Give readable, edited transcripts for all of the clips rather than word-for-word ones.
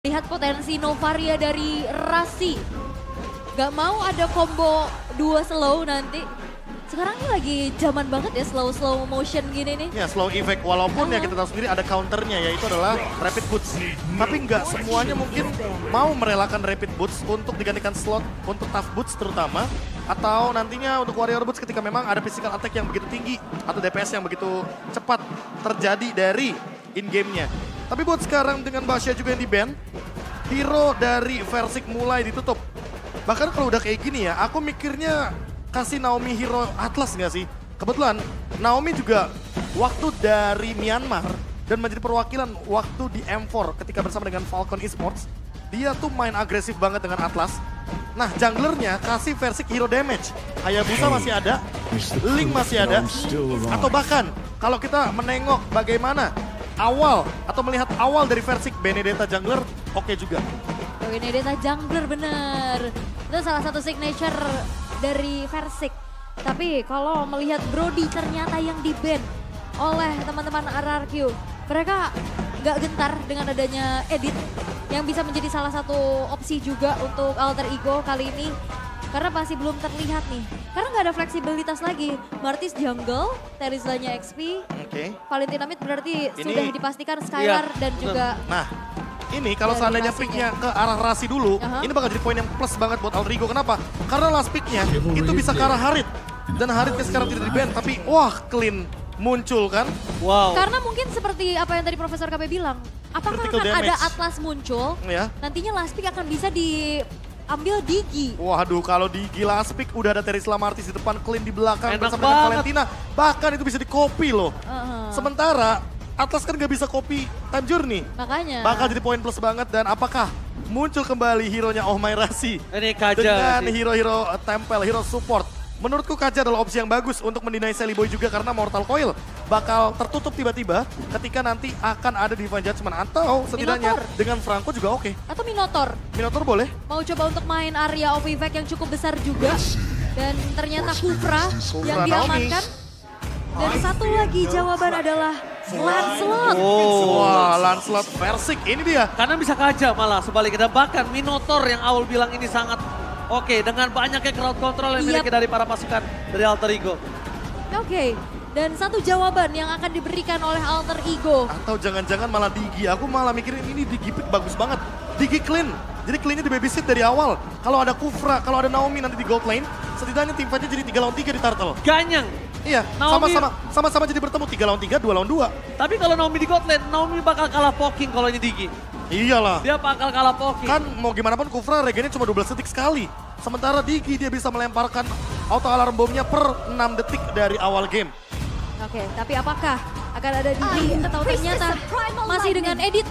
Lihat potensi Novaria dari Rasi. Gak mau ada combo 2 slow nanti. Sekarang ini lagi zaman banget ya slow motion gini nih. Ya slow effect walaupun ya kita tahu sendiri ada counternya yaitu adalah rapid boots. Tapi nggak semuanya mungkin mau merelakan rapid boots untuk digantikan slot untuk tough boots terutama. Atau nantinya untuk warrior boots ketika memang ada physical attack yang begitu tinggi atau DPS yang begitu cepat terjadi dari in-game-nya. Tapi buat sekarang dengan Basya juga yang di-ban, hero dari Versik mulai ditutup. Bahkan kalau udah kayak gini ya, aku mikirnya kasih Naomi hero Atlas nggak sih? Kebetulan Naomi juga waktu dari Myanmar dan menjadi perwakilan waktu di M4 ketika bersama dengan Falcon Esports, dia tuh main agresif banget dengan Atlas. Nah junglernya kasih Versik hero damage. Hayabusa masih ada, Link masih ada, atau bahkan kalau kita menengok bagaimana awal atau melihat awal dari Versik Benedetta jungler oke juga. Benedetta jungler bener. Itu salah satu signature dari Versik. Tapi kalau melihat Brody ternyata yang di-ban oleh teman-teman RRQ. Mereka nggak gentar dengan adanya edit yang bisa menjadi salah satu opsi juga untuk alter ego kali ini. Karena masih belum terlihat nih. Karena nggak ada fleksibilitas lagi. Martis jungle, Terizlanya XP. Oke. Valentina mid berarti Ini- sudah dipastikan Skylar dan juga Nah, ini kalau dari seandainya Rasinya. picknya ke arah Rasi dulu, ini bakal jadi poin yang plus banget buat Alter Ego. Kenapa? Karena last picknya itu bisa ke arah Harit. Dan Haritnya sekarang tidak di-ban, tapi wah clean muncul kan. Wow. karena mungkin seperti apa yang tadi Profesor KB bilang, apakah Critical akan ada damage. Atlas muncul, Ya. nantinya last pick akan bisa diambil Digi. Waduh, kalau di Gila Speak udah ada Terisla Martis di depan, clean di belakang Enak bersama dengan banget. Valentina. Bahkan itu bisa di-copy loh. Sementara Atlas kan gak bisa copy time journey. Makanya. Bakal jadi poin plus banget dan apakah muncul kembali hero-nya Oh My Rasi Ini Kaja dengan sih. hero-hero tempel, hero support. Menurutku Kaja adalah opsi yang bagus untuk mendinai Sally Boy juga karena Mortal Coil bakal tertutup tiba-tiba ketika nanti akan ada Divine Judgment atau setidaknya Minotaur. dengan Franco juga oke. Atau Minotaur. Minotaur boleh. Mau coba untuk main area of effect yang cukup besar juga. Dan ternyata Kufra yang Naomi. diamankan. Dan satu lagi jawaban adalah Lancelot. Wah, Lancelot Versik ini dia. Karena bisa Kaja malah sebaliknya. Bahkan Minotaur yang awal bilang ini sangat oke dengan banyaknya crowd control yang dimiliki dari para pasukan dari Alter Ego. Oke. Dan satu jawaban yang akan diberikan oleh Alter Ego. Atau jangan-jangan malah Digi. Aku malah mikirin ini Digi pick bagus banget. Digi clean. Jadi cleannya di babysit dari awal. Kalau ada Kufra, kalau ada Naomi nanti di gold lane, setidaknya tim fightnya jadi 3 lawan 3 di turtle. Ganyang. Iya, Naomi- sama-sama jadi bertemu 3 lawan 3, 2 lawan 2. Tapi kalau Naomi di god lane, Naomi bakal kalah poking kalau ini Digi. Iyalah. Dia bakal kalah poking. Kan mau gimana pun Kufra regennya cuma 12 detik sekali. Sementara Digi dia bisa melemparkan auto alarm bomnya per 6 detik dari awal game. Oke, tapi apakah akan ada Digi atau ternyata masih dengan edit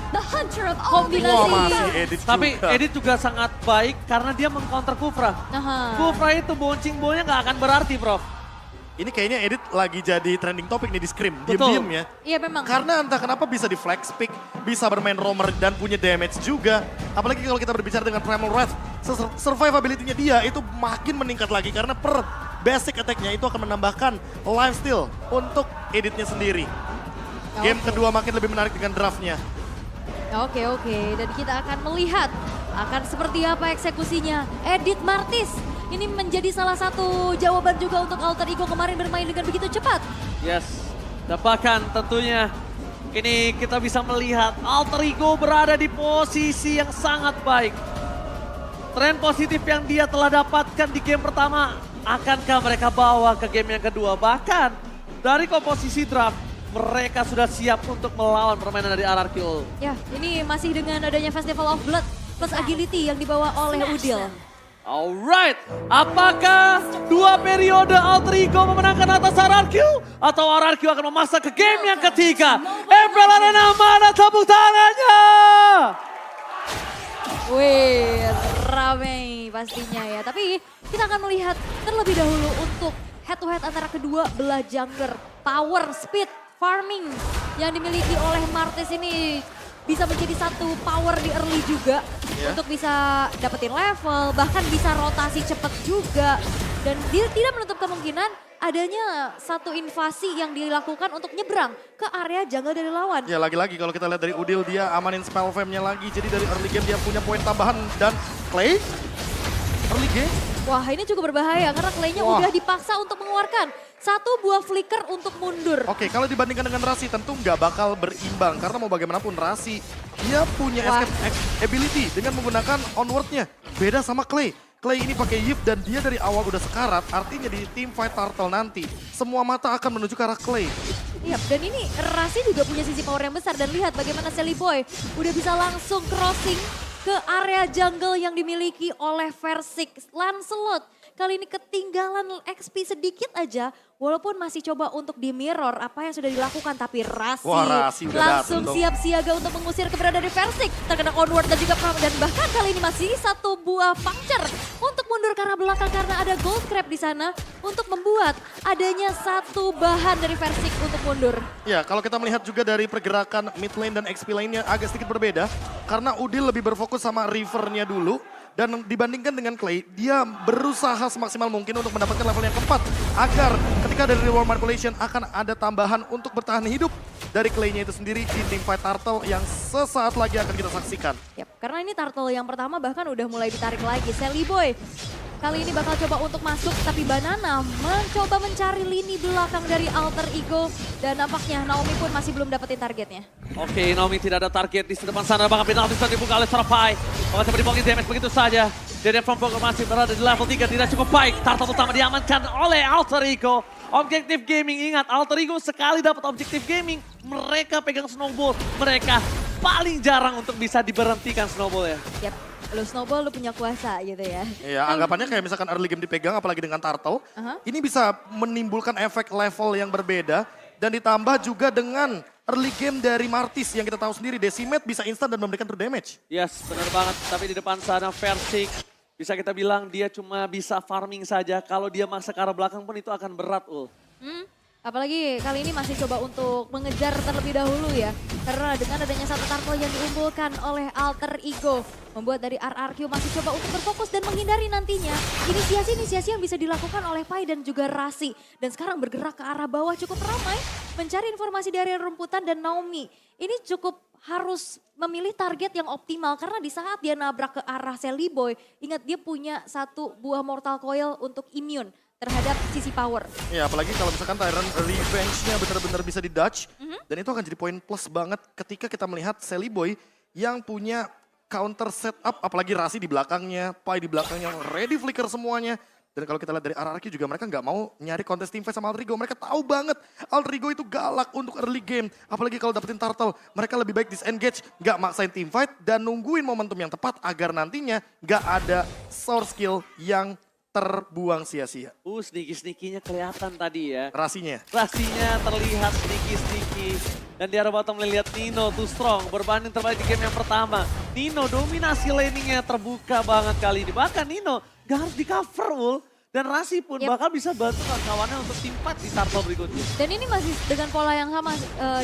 kombinasi. Wah, masih edit Tapi juga. Edit juga sangat baik karena dia mengcounter Kufra. Nah, Kufra itu boncing-bonya nggak akan berarti, Prof. Ini kayaknya edit lagi jadi trending topik nih di Scrim. Betul. Diem-diem ya. iya memang. Karena entah kenapa bisa di flex pick, bisa bermain roamer dan punya damage juga. Apalagi kalau kita berbicara dengan Primal Wrath, survivability-nya dia itu makin meningkat lagi karena per basic attack-nya itu akan menambahkan lifesteal untuk editnya sendiri. Game Oke. kedua makin lebih menarik dengan draftnya. Oke, dan kita akan melihat akan seperti apa eksekusinya. Edit Martis ini menjadi salah satu jawaban juga untuk Alter Ego kemarin bermain dengan begitu cepat. Yes, dan bahkan tentunya ini kita bisa melihat Alter Ego berada di posisi yang sangat baik. Tren positif yang dia telah dapatkan di game pertama, akankah mereka bawa ke game yang kedua? Bahkan dari komposisi draft, mereka sudah siap untuk melawan permainan dari RRQ. Ya, ini masih dengan adanya Festival of Blood plus Agility yang dibawa oleh Udil. Alright, apakah dua periode Alter Ego memenangkan atas RRQ? Atau RRQ akan memaksa ke game yang ketiga? April Arena, mana tepuk tangannya? Wih, ramai pastinya ya. Tapi kita akan melihat terlebih dahulu untuk head to head antara kedua belah jungler. Power, speed, farming yang dimiliki oleh Martis ini bisa menjadi satu power di early juga. Untuk bisa dapetin level, bahkan bisa rotasi cepat juga. Dan dia tidak menutup kemungkinan adanya satu invasi yang dilakukan untuk nyebrang ke area jungle dari lawan. Ya lagi-lagi kalau kita lihat dari Udil dia amanin spell fam-nya lagi. Jadi dari early game dia punya poin tambahan dan Clay early game. Wah ini cukup berbahaya karena Clay-nya Wah. udah dipaksa untuk mengeluarkan satu buah flicker untuk mundur. Oke, kalau dibandingkan dengan Rasi tentu nggak bakal berimbang karena mau bagaimanapun Rasi dia punya Wah. escape ability dengan menggunakan onward-nya. Beda sama Clay. Clay ini pakai Yip dan dia dari awal udah sekarat, artinya di team fight Turtle nanti semua mata akan menuju ke arah Clay. Iya, dan ini Rasi juga punya sisi power yang besar dan lihat bagaimana Sally Boy udah bisa langsung crossing ke area jungle yang dimiliki oleh Versik. Lancelot kali ini ketinggalan XP sedikit aja walaupun masih coba untuk di mirror apa yang sudah dilakukan. Tapi Rasi, Wah, Rasi udah langsung dateng dong. siap siaga untuk mengusir keberadaan dari Versik. Terkena onward dan juga pram dan bahkan kali ini masih satu buah puncture untuk mundur ke arah belakang karena ada gold crab di sana untuk membuat adanya satu bahan dari Versik untuk mundur. Ya, kalau kita melihat juga dari pergerakan mid lane dan XP lane-nya agak sedikit berbeda. Karena Udil lebih berfokus sama River-nya dulu. Dan dibandingkan dengan Clay, dia berusaha semaksimal mungkin untuk mendapatkan level yang keempat. Agar ketika dari reward manipulation akan ada tambahan untuk bertahan hidup dari Clay-nya itu sendiri di team fight Turtle yang sesaat lagi akan kita saksikan. Yap, karena ini Turtle yang pertama bahkan udah mulai ditarik lagi. Sally Boy kali ini bakal coba untuk masuk tapi Banana mencoba mencari lini belakang dari Alter Ego. Dan nampaknya Naomi pun masih belum dapetin targetnya. Oke, Naomi tidak ada target di depan sana. Bahkan penalti sudah dibuka oleh Serapai. Bahkan coba dipokin damage begitu saja. Deden from Poker masih berada di level 3. Tidak cukup baik. Turtle utama diamankan oleh Alter Ego. Objektif Gaming, ingat Alter Ego sekali dapat Objektif Gaming. Mereka pegang Snowball. Mereka paling jarang untuk bisa diberhentikan Snowball ya. Yap, lu Snowball lu punya kuasa gitu ya. Ya, anggapannya kayak misalkan early game dipegang apalagi dengan Turtle. Ini bisa menimbulkan efek level yang berbeda. Dan ditambah juga dengan early game dari Martis yang kita tahu sendiri. Decimate bisa instan dan memberikan true damage. Yes, benar banget. Tapi di depan sana Versik bisa kita bilang dia cuma bisa farming saja. Kalau dia maksa ke arah belakang pun itu akan berat, Ul. Apalagi kali ini masih coba untuk mengejar terlebih dahulu ya. Karena dengan adanya satu turtle yang diunggulkan oleh Alter Ego. Membuat dari RRQ masih coba untuk berfokus dan menghindari nantinya inisiasi-inisiasi yang bisa dilakukan oleh Pai dan juga Rasi. Dan sekarang bergerak ke arah bawah cukup ramai. Mencari informasi dari rumputan dan Naomi. Ini cukup harus memilih target yang optimal. Karena di saat dia nabrak ke arah Sally Boy. Ingat dia punya satu buah Mortal Coil untuk immune terhadap sisi power. Ya, apalagi kalau misalkan Tyrant revenge-nya benar-benar bisa di-dodge. Dan itu akan jadi poin plus banget ketika kita melihat Sally Boy yang punya counter setup. Apalagi Rasi di belakangnya, Pai di belakangnya, ready flicker semuanya. Dan kalau kita lihat dari RRQ juga mereka nggak mau nyari kontes teamfight sama Alter Ego. Mereka tahu banget Alter Ego itu galak untuk early game. Apalagi kalau dapetin Turtle, mereka lebih baik disengage. Nggak maksain teamfight dan nungguin momentum yang tepat agar nantinya nggak ada source skill yang terbuang sia-sia. Sneaky-sneaky-nya kelihatan tadi ya. Rasinya. Rasinya terlihat sneaky-sneaky. Dan di arah bottom lane lihat Nino too strong. Berbanding terbalik di game yang pertama. Nino dominasi laningnya terbuka banget kali ini. Bahkan Nino gak harus di cover, Ul. Dan Rasi pun bakal bisa bantu kawan-kawannya untuk tim fight di Turtle berikutnya. Dan ini masih dengan pola yang sama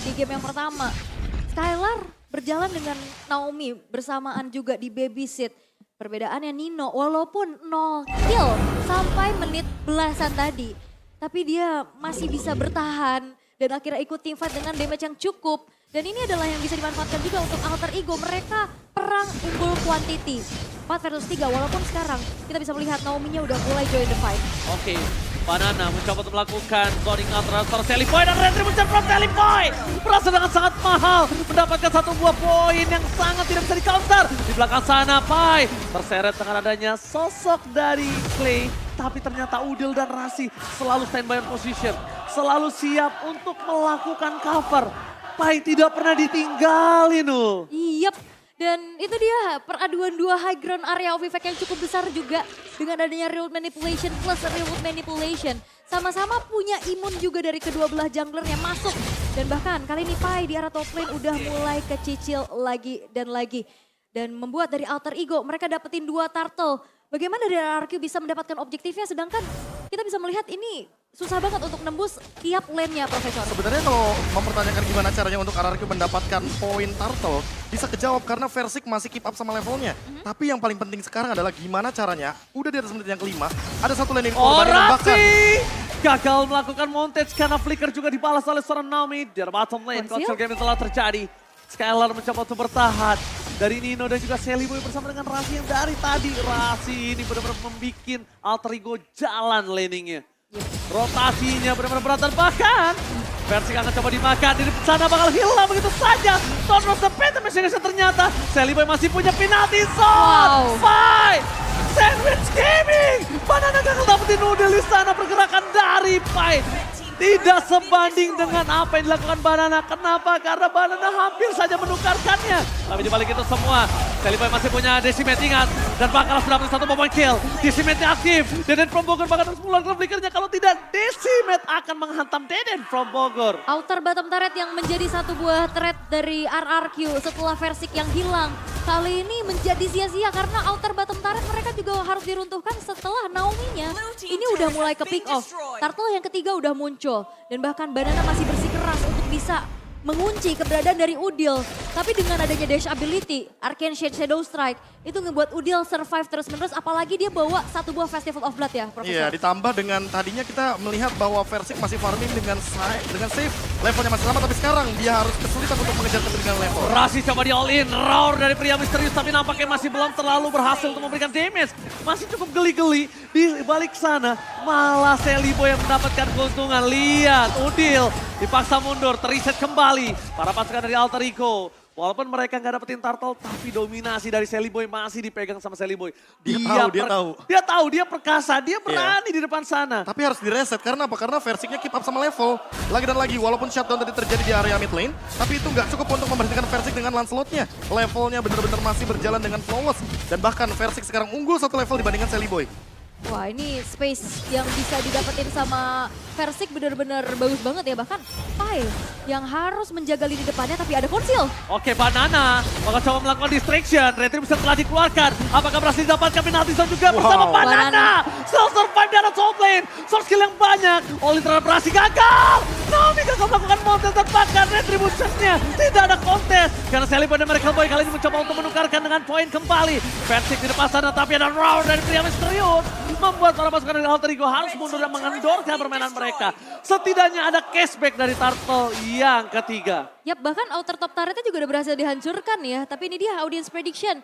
di game yang pertama. Skylar berjalan dengan Naomi bersamaan juga di babysit. Perbedaannya Nino walaupun 0 kill sampai menit belasan tadi. Tapi dia masih bisa bertahan dan akhirnya ikut teamfight dengan damage yang cukup. Dan ini adalah yang bisa dimanfaatkan juga untuk Alter Ego. Mereka perang unggul quantity. 4 versus 3 walaupun sekarang kita bisa melihat Naomi-nya udah mulai join the fight. Oke, Banana mencoba untuk melakukan coding out transfer Sally Boy dan retribution from Sally Boy. Merasa dengan sangat mahal mendapatkan satu buah poin yang sangat tidak bisa di-counter. Di belakang sana Pai terseret dengan adanya sosok dari Clay. Tapi ternyata Udil dan Rasi selalu standby on position. Selalu siap untuk melakukan cover. Pai tidak pernah ditinggalin, Ul. Yep. Dan itu dia peraduan dua high ground area of effect yang cukup besar juga. Dengan adanya real manipulation plus real manipulation. Sama-sama punya imun juga dari kedua belah junglernya masuk. Dan bahkan kali ini Pai di arah top lane udah mulai kecicil lagi dan lagi. Dan membuat dari Alter Ego mereka dapetin 2 turtle. Bagaimana dari RRQ bisa mendapatkan objektifnya sedangkan kita bisa melihat ini susah banget untuk nembus tiap lane-nya, Profesor. Sebenarnya kalau mempertanyakan gimana caranya untuk RRQ mendapatkan poin Turtle, bisa kejawab karena Versik masih keep up sama levelnya. Tapi yang paling penting sekarang adalah gimana caranya, udah di atas menit yang kelima, ada satu lane yang korban dan bahkan gagal melakukan montage karena flicker juga dibalas oleh seorang Naomi. Di bottom lane, Konsil? Coaching game telah terjadi. Skylar mencoba untuk bertahan. Dari Nino dan juga Sally Boy bersama dengan Rasi yang dari tadi. Rasi ini benar-benar membuat Alter Ego jalan laningnya. Rotasinya benar-benar berat dan bahkan Versi akan coba dimakan, dari sana bakal hilang begitu saja. Tonos the Phantom Machine ternyata Sally Boy masih punya penalty shot. Fight! Sandwich Gaming! Banana gagal dapetin noodle di sana, pergerakan dari Pai. Tidak sebanding dengan apa yang dilakukan Banana. Kenapa? Karena Banana hampir saja menukarkannya. Tapi dibalik itu semua, Sally Boy masih punya Decimate, ingat. Dan bakal sudah dapat satu point kill. Decimate-nya aktif. Deden from Bogor bahkan harus mengeluarkan flickernya. Kalau tidak, Decimate akan menghantam Deden from Bogor. Outer bottom turret yang menjadi satu buah threat dari RRQ setelah Versik yang hilang. Kali ini menjadi sia-sia karena outer bottom turret mereka juga harus diruntuhkan setelah Naomi-nya. Ini udah mulai ke pick off. Turtle yang ketiga udah muncul. Dan bahkan Banana masih bersikeras untuk bisa mengunci keberadaan dari Udil. Tapi dengan adanya dash ability, Arcane Shade Shadow Strike, itu ngebuat Udil survive terus-menerus. Apalagi dia bawa satu buah Festival of Blood ya, Profesor? Iya, ditambah dengan tadinya kita melihat bahwa Versik masih farming dengan safe. Levelnya masih lama, tapi sekarang dia harus kesulitan untuk mengejar ketinggalan level. Rasi coba di all in, roar dari pria misterius, tapi nampaknya masih belum terlalu berhasil untuk memberikan damage. Masih cukup geli-geli, di balik sana malah Sally Boy yang mendapatkan keuntungan. Lihat, Udil dipaksa mundur, teriset kembali. Para pasukan dari Alter Ego. Walaupun mereka nggak dapetin turtle, tapi dominasi dari Sally Boy masih dipegang sama Sally Boy. Dia tahu. Dia tahu, dia perkasa, dia berani di depan sana. Tapi harus direset, karena apa? Karena Versiknya keep up sama level. Lagi dan lagi, walaupun shutdown tadi terjadi di area mid lane, tapi itu nggak cukup untuk memberhentikan Versik dengan Lancelot-nya. Levelnya benar-benar masih berjalan dengan flawless. Dan bahkan Versik sekarang unggul satu level dibandingkan Sally Boy. Wah, ini space yang bisa didapetin sama Versik benar-benar bagus banget ya. Bahkan Pai yang harus menjaga lini depannya, tapi ada Konsil. Oke, Banana bakal coba melakukan distraction. Retribution telah dikeluarkan. Apakah berhasil didapatkan penalti zone juga bersama Banana? Still survive di atas top lane. Source skill yang banyak. All-in terhadap Rasi gagal. Naomi gagal melakukan montes dan bahkan Retribution-nya tidak ada kontes. Karena Sally Boy dan Miracle Boy kali ini mencoba untuk menukarkan dengan poin kembali. Versik di depan sana, tapi ada roar dari pria misterius. Membuat para pasukan dari Alter Ego harus mundur dan mengendorkan permainan mereka. Setidaknya ada cashback dari Turtle yang ketiga. Yap, bahkan outer top turretnya juga udah berhasil dihancurkan ya. Tapi ini dia audience prediction.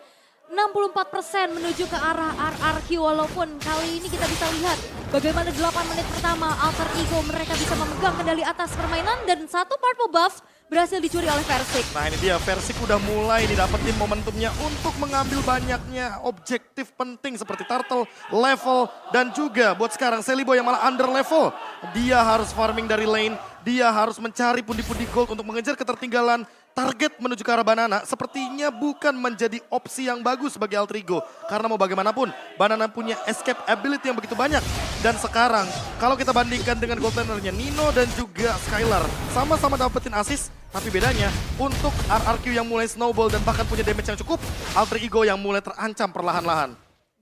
64% menuju ke arah RRQ, walaupun kali ini kita bisa lihat bagaimana 8 menit pertama Alter Ego mereka bisa memegang kendali atas permainan dan satu purple buff berhasil dicuri oleh Versik. Nah ini dia, Versik udah mulai didapetin momentumnya untuk mengambil banyaknya objektif penting seperti turtle, level, dan juga buat sekarang Sally Boy yang malah under level. Dia harus farming dari lane, dia harus mencari pundi-pundi gold untuk mengejar ketertinggalan. Target menuju ke arah Banana sepertinya bukan menjadi opsi yang bagus bagi Alter Ego. Karena mau bagaimanapun, Banana punya escape ability yang begitu banyak. Dan sekarang, kalau kita bandingkan dengan gold lanernya Nino dan juga Skylar, sama-sama dapetin assist. Tapi bedanya, untuk RRQ yang mulai snowball dan bahkan punya damage yang cukup, Alter Ego yang mulai terancam perlahan-lahan.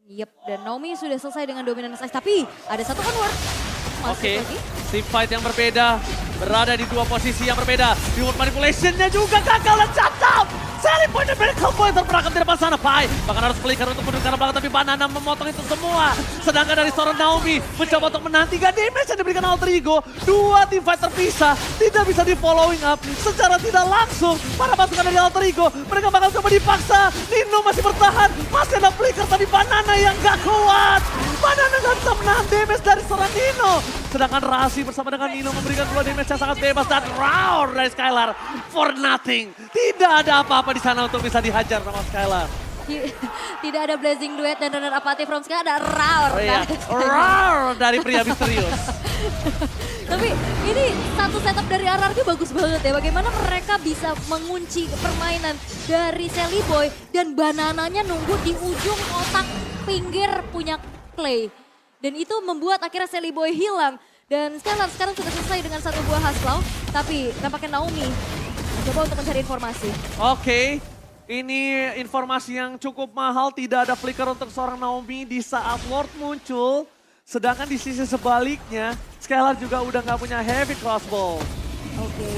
Yep, dan Naomi sudah selesai dengan dominance ice. Tapi ada satu onward. Oke, team fight yang berbeda, berada di dua posisi yang berbeda. Reward manipulation-nya juga gagal dan catat. Sally Boy dan Miracle Boy terperangkap di depan sana. Pai bahkan harus flicker untuk mundur ke belakang, tapi Banana memotong itu semua. Sedangkan dari seorang Naomi mencoba untuk menanti gak damage yang diberikan Alter Ego. Dua team fight terpisah, tidak bisa di following up secara tidak langsung. Para pasukan dari Alter Ego, mereka bakal coba dipaksa. Nino masih bertahan, masih ada flicker, tapi Banana yang gak kuat. Banana gak bisa menahan damage dari seorang Nino. Sedangkan Rasi bersama dengan Nino memberikan dua damage yang sangat bebas dan roar dari Skylar for nothing. Tidak ada apa-apa di sana untuk bisa dihajar sama Skylar. Tidak ada blazing duet dan runner apathy from Skylar, ada roar. Oh, iya. Roar dari pria misterius. Tapi ini satu setup dari RRQ bagus banget ya. Bagaimana mereka bisa mengunci permainan dari Sally Boy dan Banananya nunggu di ujung kotak pinggir punya Clay. Dan itu membuat akhirnya Sally Boy hilang. Dan Skylar sekarang sudah selesai dengan satu buah Haslau. Tapi nampaknya Naomi coba untuk mencari informasi. Oke, ini informasi yang cukup mahal. Tidak ada flicker untuk seorang Naomi di saat Lord muncul. Sedangkan di sisi sebaliknya, Skylar juga udah nggak punya heavy crossbow. Oke.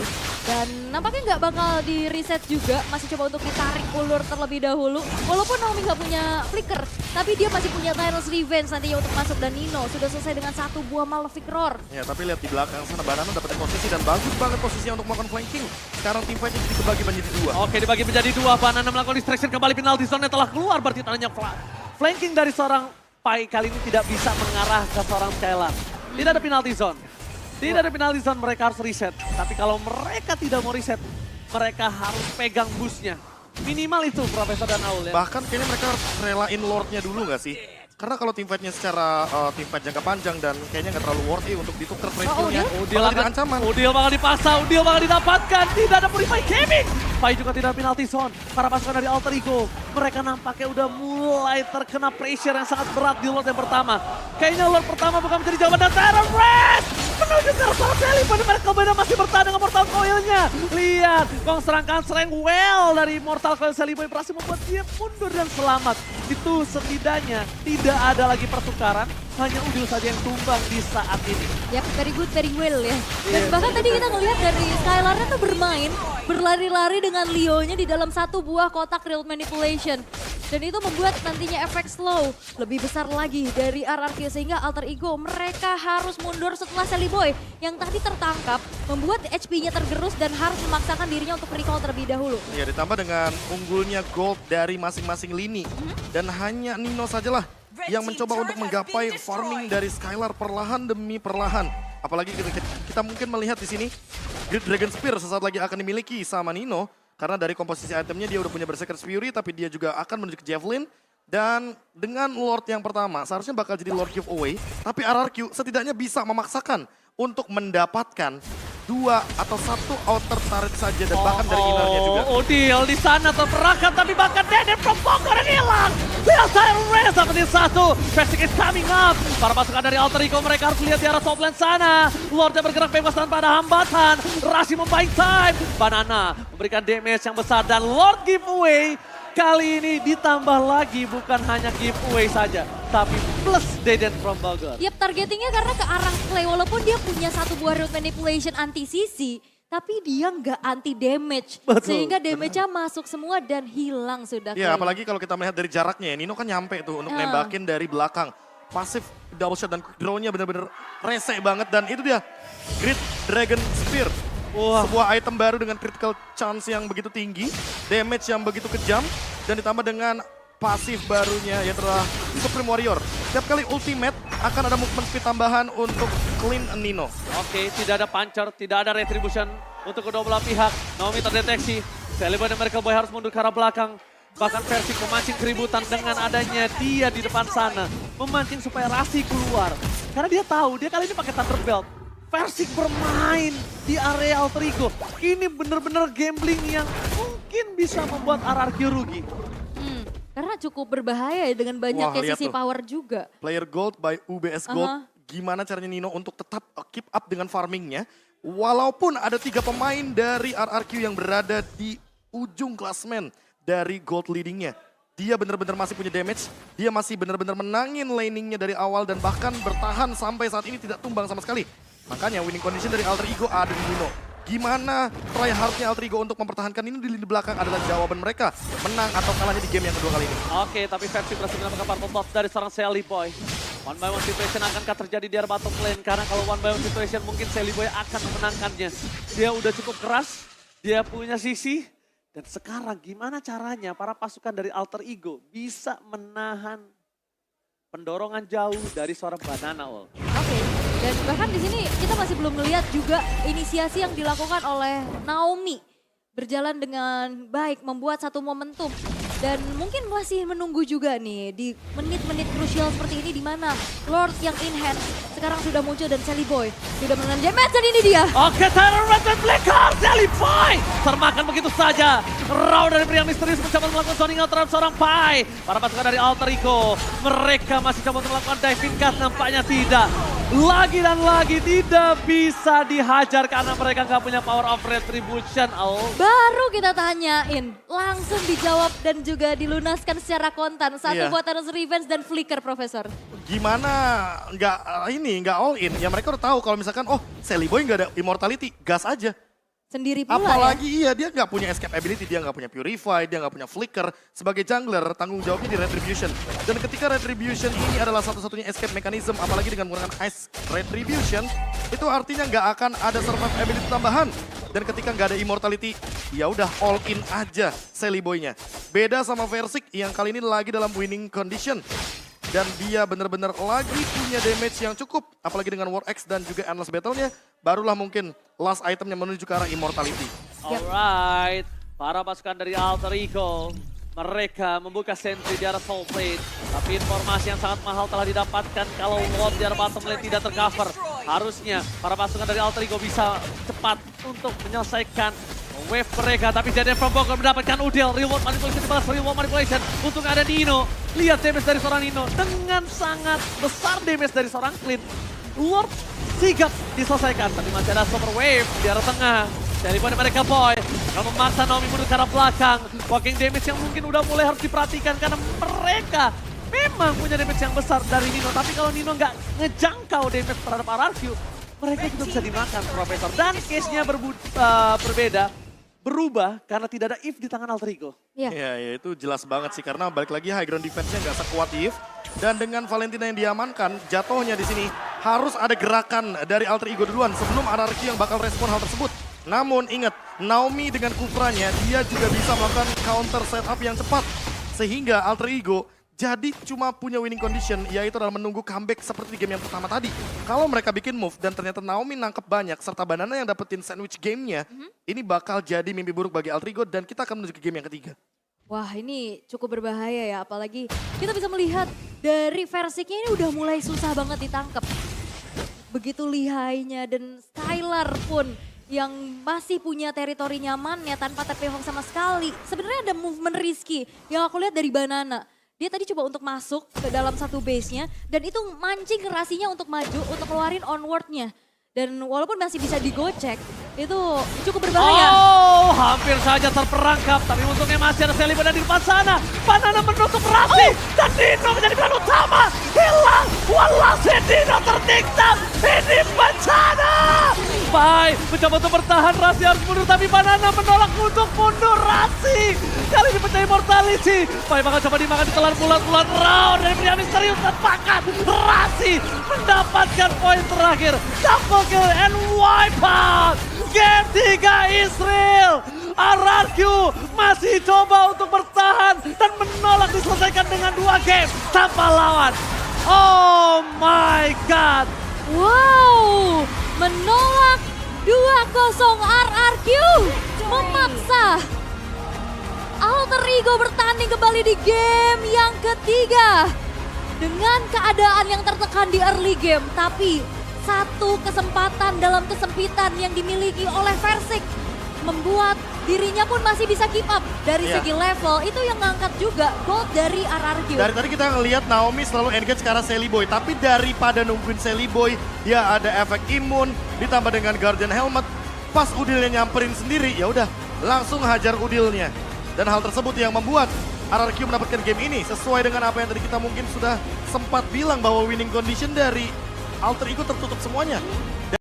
Dan nampaknya nggak bakal di reset juga, masih coba untuk ditarik ulur terlebih dahulu. Walaupun Naomi nggak punya flicker, tapi dia masih punya Tyrant's Revenge nantinya untuk masuk. Dan Nino sudah selesai dengan satu buah Malefic Roar. Ya, tapi lihat di belakang sana Banana dapetin posisi dan bagus banget posisinya untuk melakukan flanking. Sekarang tim fight jadi dibagi menjadi 2. Oke, dibagi menjadi 2. Banana melakukan distraction kembali, penalti zone telah keluar. Berarti tandanya flanking dari seorang Pai kali ini tidak bisa mengarah ke seorang Skylar. Tidak ada penalti zone. Tidak ada penalti zone, mereka harus reset. Tapi kalau mereka tidak mau reset, mereka harus pegang boostnya. Minimal itu Profesor dan Aul ya. Bahkan kayaknya mereka harus relain Lordnya dulu nggak sih? Karena kalau team fight-nya secara team fight jangka panjang dan kayaknya nggak terlalu worthy untuk ditukar trade skill-nya. Udil bakal akan jadi ancaman. Udil bakal dipaksa, Udil bakal didapatkan. Tidak ada Purify Gaming. Pai juga tidak penalti zone. Para pasukan dari Alter Ego, mereka nampaknya udah mulai terkena pressure yang sangat berat di Lord yang pertama. Kayaknya Lord pertama bukan menjadi jawaban dan Terror Red menuju ke arah Sally. Pada mereka benar masih bertahan dengan Mortal Coil-nya. Lihat, gong serangkan well dari Mortal Coil Sally Boy berhasil membuat dia mundur dan selamat. Itu setidaknya tidak ada lagi pertukaran, hanya Udil saja yang tumbang di saat ini. Yap, very good, very well ya. Dan bahkan tadi kita ngelihat dari Skylar-nya tuh bermain, berlari-lari dengan Leo-nya di dalam satu buah kotak real manipulation. Dan itu membuat nantinya efek slow lebih besar lagi dari RRQ sehingga Alter Ego mereka harus mundur setelah Sally Boy yang tadi tertangkap membuat HP-nya tergerus dan harus memaksakan dirinya untuk recall terlebih dahulu. Ya, ditambah dengan unggulnya gold dari masing-masing lini. Dan hanya Nino sajalah yang mencoba untuk menggapai farming dari Skylar perlahan demi perlahan. Apalagi kita mungkin melihat di sini Great Dragon Spear sesaat lagi akan dimiliki sama Nino. Karena dari komposisi itemnya dia udah punya Berserker's Fury, tapi dia juga akan menuju ke Javelin. Dan dengan Lord yang pertama seharusnya bakal jadi Lord giveaway. Tapi RRQ setidaknya bisa memaksakan untuk mendapatkan 2 atau 1 outer turret saja dan bahkan dari innernya juga. Udil di sana terperangkap tapi bahkan Deden from Bogor hilang. Lihat Siren Race seperti satu. Basic is coming up. Para pasukan dari Alter Ego mereka harus lihat di arah top lane sana. Lordnya bergerak bebas tanpa ada hambatan. Rashi membaik time. Banana memberikan damage yang besar dan Lord giveaway. Kali ini ditambah lagi bukan hanya giveaway saja, tapi plus Deden from Bogor. Yap, targetingnya karena ke arah Clay walaupun dia punya satu buah root manipulation anti CC, tapi dia nggak anti damage. Betul, sehingga damage-nya masuk semua dan hilang sudah. Ya, Clay. apalagi kalau kita melihat dari jaraknya ya, Nino kan nyampe tuh untuk nembakin dari belakang. Pasif double shot dan quick draw-nya benar-benar rese banget dan itu dia Great Dragon Spear. Wah. Sebuah item baru dengan critical chance yang begitu tinggi, damage yang begitu kejam, dan ditambah dengan pasif barunya yang adalah Supreme Warrior. Setiap kali ultimate akan ada movement speed tambahan untuk clean Nino. Oke, tidak ada puncher, tidak ada retribution untuk kedua belah pihak. Naomi terdeteksi, Sally Boy dan Miracle Boy harus mundur ke arah belakang. Bahkan Versik memancing keributan dengan adanya dia di depan sana. Memancing supaya Rasi keluar. Karena dia tahu, dia kali ini pakai Thunderbelt. Versik bermain di area Alter Ego. Ini benar-benar gambling yang mungkin bisa membuat RRQ rugi. Karena cukup berbahaya ya dengan banyaknya lihat sisi tuh. power juga. Player Gold by UBS Gold. Gimana caranya Nino untuk tetap keep up dengan farmingnya. Walaupun ada 3 pemain dari RRQ yang berada di ujung klasmen dari Gold leadingnya. Dia benar-benar masih punya damage. Dia masih benar-benar menangin laningnya dari awal dan bahkan bertahan sampai saat ini tidak tumbang sama sekali. Makanya winning condition dari Alter Ego ada di Nino. Gimana try hardnya Alter Ego untuk mempertahankan ini di lini belakang adalah jawaban mereka. Menang atau kalahnya di game yang kedua kali ini. Oke, tapi Versi berhasil mendapatkan part buff dari seorang Sally Boy. One by one situation akankah terjadi di area bottom lane? Karena kalau one by one situation mungkin Sally Boy akan memenangkannya. Dia udah cukup keras, dia punya sisi. Dan sekarang gimana caranya para pasukan dari Alter Ego bisa menahan pendorongan jauh dari seorang Banana Ol. Oke. Dan bahkan di sini kita masih belum melihat juga inisiasi yang dilakukan oleh Naomi berjalan dengan baik, membuat satu momentum. Dan mungkin masih menunggu juga nih di menit-menit krusial seperti ini di mana Lord yang in hand sekarang sudah muncul dan Sally Boy sudah mengenam damage dan ini dia. Oke, Tyler Red dan Blacker, Sally Boy termakan begitu saja. Raw dari pria misterius mencoba melakukan zoning out terhadap seorang Pai. Para pasukan dari Alter Ego, mereka masih coba untuk melakukan diving cut, nampaknya tidak. Lagi dan lagi tidak bisa dihajar karena mereka nggak punya power of retribution. Baru kita tanyain, langsung dijawab dan juga dilunaskan secara kontan. Satu buat Thanos Revenge dan Flicker, Profesor. Gimana nggak all in? Ya mereka udah tahu kalau misalkan Sally Boy nggak ada immortality, gas aja. sendiri pula Apalagi dia nggak punya escape ability, dia nggak punya purify, dia nggak punya flicker. Sebagai jungler, tanggung jawabnya di retribution. Dan ketika retribution ini adalah satu-satunya escape mechanism, apalagi dengan menggunakan ice retribution, itu artinya nggak akan ada survive ability tambahan. Dan ketika nggak ada immortality, ya udah all in aja Sally Boy-nya. Beda sama Versik yang kali ini lagi dalam winning condition. Dan dia benar-benar lagi punya damage yang cukup. Apalagi dengan War X dan juga Endless Battle-nya. Barulah mungkin last itemnya menuju ke arah Immortality. Alright, para pasukan dari Alter Ego. Mereka membuka sentry di arah Soul Plate. Tapi informasi yang sangat mahal telah didapatkan kalau Lord di arah bottom lane tidak tercover. Harusnya para pasukan dari Alter Ego bisa cepat untuk menyelesaikan wave mereka. Tapi Jaden from Bogor mendapatkan Udil. Real World Manipulation dibalas Real World Manipulation. Untuk ada Nino. Lihat damage dari seorang Nino. Dengan sangat besar damage dari seorang Clint. Lord sigap diselesaikan. Tapi masih ada super wave di arah tengah. Dari mana mereka boy. Akan memaksa Naomi mundur ke arah belakang. Walking damage yang mungkin udah mulai harus diperhatikan. Karena mereka memang punya damage yang besar dari Nino. Tapi kalau Nino nggak ngejangkau damage terhadap RRQ. Mereka juga bisa dimakan Profesor. Dan case-nya berbeda. Berubah karena tidak ada If di tangan Alter Ego. Ya, itu jelas banget sih karena balik lagi high ground defense-nya nggak sekuat If. Dan dengan Valentina yang diamankan, jatuhnya di sini harus ada gerakan dari Alter Ego duluan sebelum RRQ yang bakal respon hal tersebut. Namun ingat, Naomi dengan Kufranya dia juga bisa melakukan counter setup yang cepat. Sehingga Alter Ego jadi cuma punya winning condition, yaitu adalah menunggu comeback seperti di game yang pertama tadi. Kalau mereka bikin move dan ternyata Naomi nangkep banyak, serta Banana yang dapetin sandwich gamenya, ini bakal jadi mimpi buruk bagi Alter Ego dan kita akan menuju ke game yang ketiga. Wah ini cukup berbahaya ya, apalagi kita bisa melihat dari Versiknya ini udah mulai susah banget ditangkap. Begitu lihainya dan Skylar pun yang masih punya teritori nyamannya tanpa TP Hawk sama sekali. Sebenarnya ada movement risky yang aku lihat dari Banana. Dia tadi coba untuk masuk ke dalam satu base-nya dan itu mancing Rasinya untuk maju, untuk keluarin onward-nya. Dan walaupun masih bisa digocek, itu cukup berbahaya. Oh, hampir saja terperangkap. Tapi untungnya masih ada Sally Boy di depan sana. Banana menutup Rasi. Dan Dino menjadi peran utama. Hilang. Walase Dino tertikam. Ini bencana. Pai mencoba untuk bertahan. Rasi harus mundur. Tapi Banana menolak untuk mundur Rasi. Kali ini pecah immortality. Pai bakal coba dimakan ditelan bulat-bulat round. Dari pria misterius terpakat. Rasi mendapatkan poin terakhir. Double kill and wipe out. Game 3 Israel. RRQ masih coba untuk bertahan dan menolak diselesaikan dengan 2 game tanpa lawan. Oh my god. Wow, menolak 2-0 RRQ. Memaksa Alter Ego bertanding kembali di game yang ketiga. Dengan keadaan yang tertekan di early game, tapi satu kesempatan dalam kesempitan yang dimiliki oleh Versik membuat dirinya pun masih bisa keep up dari segi level. Itu yang ngangkat juga gold dari RRQ. Dari tadi kita ngelihat Naomi selalu engage ke arah Sally Boy, tapi daripada nungguin Sally Boy, dia ada efek imun ditambah dengan Guardian Helmet. Pas Udilnya nyamperin sendiri, ya udah langsung hajar Udilnya. Dan hal tersebut yang membuat RRQ mendapatkan game ini sesuai dengan apa yang tadi kita mungkin sudah sempat bilang bahwa winning condition dari Alter Ego tertutup semuanya.